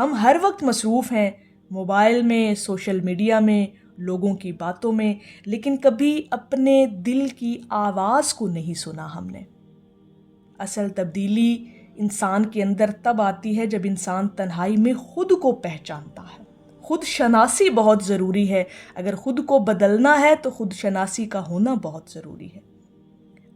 ہم ہر وقت مصروف ہیں موبائل میں، سوشل میڈیا میں، لوگوں کی باتوں میں، لیکن کبھی اپنے دل کی آواز کو نہیں سنا ہم نے۔ اصل تبدیلی انسان کے اندر تب آتی ہے جب انسان تنہائی میں خود کو پہچانتا ہے۔ خود شناسی بہت ضروری ہے۔ اگر خود کو بدلنا ہے تو خود شناسی کا ہونا بہت ضروری ہے۔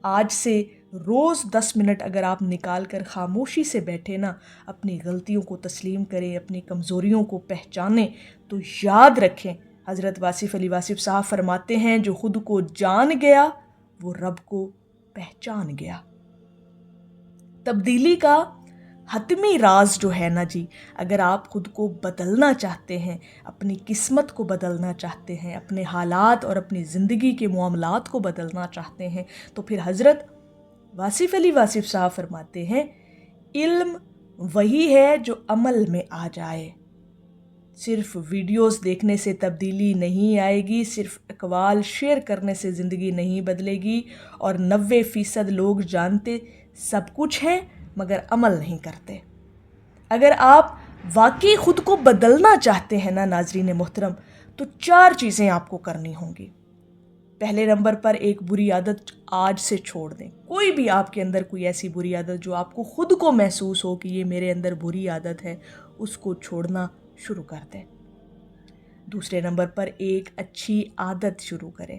آج سے روز 10 منٹ اگر آپ نکال کر خاموشی سے بیٹھے نا، اپنی غلطیوں کو تسلیم کریں، اپنی کمزوریوں کو پہچانیں، تو یاد رکھیں حضرت واصف علی واصف صاحب فرماتے ہیں جو خود کو جان گیا وہ رب کو پہچان گیا۔ تبدیلی کا حتمی راز جو ہے نا جی، اگر آپ خود کو بدلنا چاہتے ہیں، اپنی قسمت کو بدلنا چاہتے ہیں، اپنے حالات اور اپنی زندگی کے معاملات کو بدلنا چاہتے ہیں، تو پھر حضرت واصف علی واصف صاحب فرماتے ہیں علم وہی ہے جو عمل میں آ جائے۔ صرف ویڈیوز دیکھنے سے تبدیلی نہیں آئے گی، صرف اقوال شیئر کرنے سے زندگی نہیں بدلے گی، اور 90% لوگ جانتے سب کچھ ہیں مگر عمل نہیں کرتے۔ اگر آپ واقعی خود کو بدلنا چاہتے ہیں نا ناظرین محترم، تو 4 چیزیں آپ کو کرنی ہوں گی۔ پہلے نمبر پر ایک بری عادت آج سے چھوڑ دیں۔ کوئی بھی آپ کے اندر کوئی ایسی بری عادت جو آپ کو خود کو محسوس ہو کہ یہ میرے اندر بری عادت ہے، اس کو چھوڑنا شروع کر دیں۔ دوسرے نمبر پر ایک اچھی عادت شروع کریں۔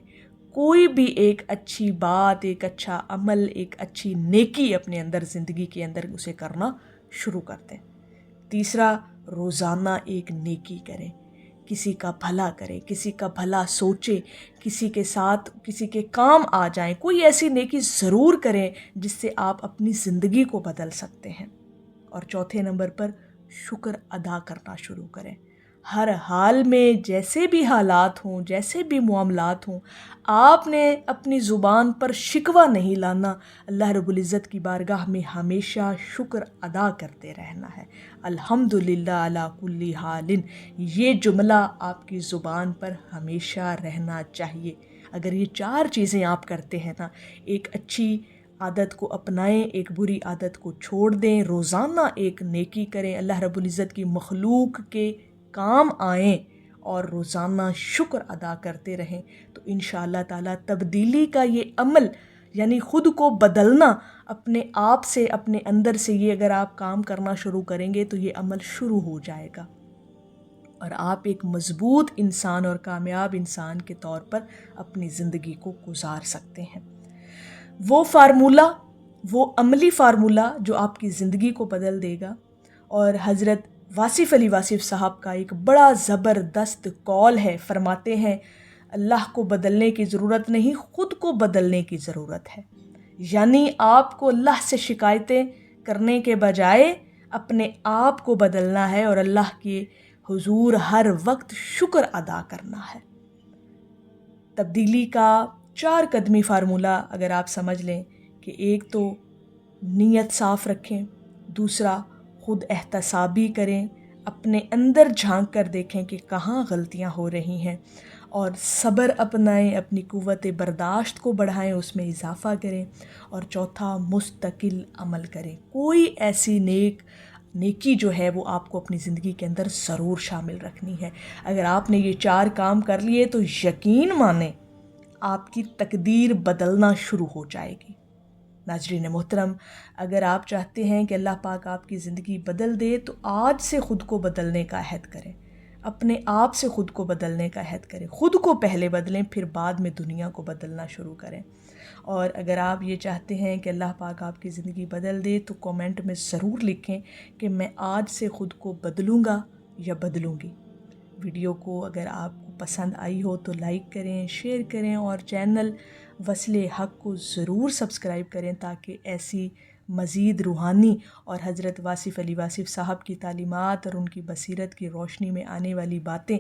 کوئی بھی ایک اچھی بات، ایک اچھا عمل، ایک اچھی نیکی اپنے اندر زندگی کے اندر اسے کرنا شروع کر دیں۔ تیسرا، روزانہ ایک نیکی کریں، کسی کا بھلا کریں، کسی کا بھلا سوچیں، کسی کے ساتھ کسی کے کام آ جائیں، کوئی ایسی نیکی ضرور کریں جس سے آپ اپنی زندگی کو بدل سکتے ہیں۔ اور چوتھے نمبر پر شکر ادا کرنا شروع کریں۔ ہر حال میں جیسے بھی حالات ہوں، جیسے بھی معاملات ہوں، آپ نے اپنی زبان پر شکوہ نہیں لانا، اللہ رب العزت کی بارگاہ میں ہمیشہ شکر ادا کرتے رہنا ہے۔ الحمدللہ علی کل حال، یہ جملہ آپ کی زبان پر ہمیشہ رہنا چاہیے۔ اگر یہ 4 چیزیں آپ کرتے ہیں نا، ایک اچھی عادت کو اپنائیں، ایک بری عادت کو چھوڑ دیں، روزانہ ایک نیکی کریں، اللہ رب العزت کی مخلوق کے کام آئیں، اور روزانہ شکر ادا کرتے رہیں، تو انشاءاللہ تعالیٰ تبدیلی کا یہ عمل، یعنی خود کو بدلنا اپنے آپ سے، اپنے اندر سے، یہ اگر آپ کام کرنا شروع کریں گے تو یہ عمل شروع ہو جائے گا، اور آپ ایک مضبوط انسان اور کامیاب انسان کے طور پر اپنی زندگی کو گزار سکتے ہیں۔ وہ فارمولہ، وہ عملی فارمولہ جو آپ کی زندگی کو بدل دے گا، اور حضرت واصف علی واصف صاحب کا ایک بڑا زبردست قول ہے، فرماتے ہیں اللہ کو بدلنے کی ضرورت نہیں، خود کو بدلنے کی ضرورت ہے۔ یعنی آپ کو اللہ سے شکایتیں کرنے کے بجائے اپنے آپ کو بدلنا ہے اور اللہ کے حضور ہر وقت شکر ادا کرنا ہے۔ تبدیلی کا 4 قدمی فارمولہ اگر آپ سمجھ لیں کہ ایک تو نیت صاف رکھیں، دوسرا خود احتسابی کریں، اپنے اندر جھانک کر دیکھیں کہ کہاں غلطیاں ہو رہی ہیں، اور صبر اپنائیں، اپنی قوت برداشت کو بڑھائیں، اس میں اضافہ کریں، اور چوتھا مستقل عمل کریں۔ کوئی ایسی نیکی جو ہے وہ آپ کو اپنی زندگی کے اندر ضرور شامل رکھنی ہے۔ اگر آپ نے یہ 4 کام کر لیے تو یقین مانیں آپ کی تقدیر بدلنا شروع ہو جائے گی۔ ناظرین محترم، اگر آپ چاہتے ہیں کہ اللہ پاک آپ کی زندگی بدل دے تو آج سے خود کو بدلنے کا عہد کریں، اپنے آپ سے خود کو بدلنے کا عہد کریں، خود کو پہلے بدلیں، پھر بعد میں دنیا کو بدلنا شروع کریں۔ اور اگر آپ یہ چاہتے ہیں کہ اللہ پاک آپ کی زندگی بدل دے تو کومنٹ میں ضرور لکھیں کہ میں آج سے خود کو بدلوں گا یا بدلوں گی۔ ویڈیو کو اگر آپ کو پسند آئی ہو تو لائک کریں، شیئر کریں، اور چینل وصل حق کو ضرور سبسکرائب کریں تاکہ ایسی مزید روحانی اور حضرت واصف علی واصف صاحب کی تعلیمات اور ان کی بصیرت کی روشنی میں آنے والی باتیں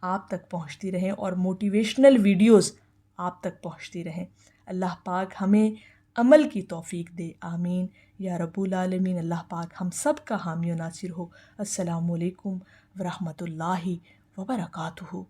آپ تک پہنچتی رہیں، اور موٹیویشنل ویڈیوز آپ تک پہنچتی رہیں۔ اللہ پاک ہمیں عمل کی توفیق دے، آمین یا رب العالمین۔ اللہ پاک ہم سب کا حامی و ناصر ہو۔ السلام علیکم ورحمۃ اللہ وبرکاتہ۔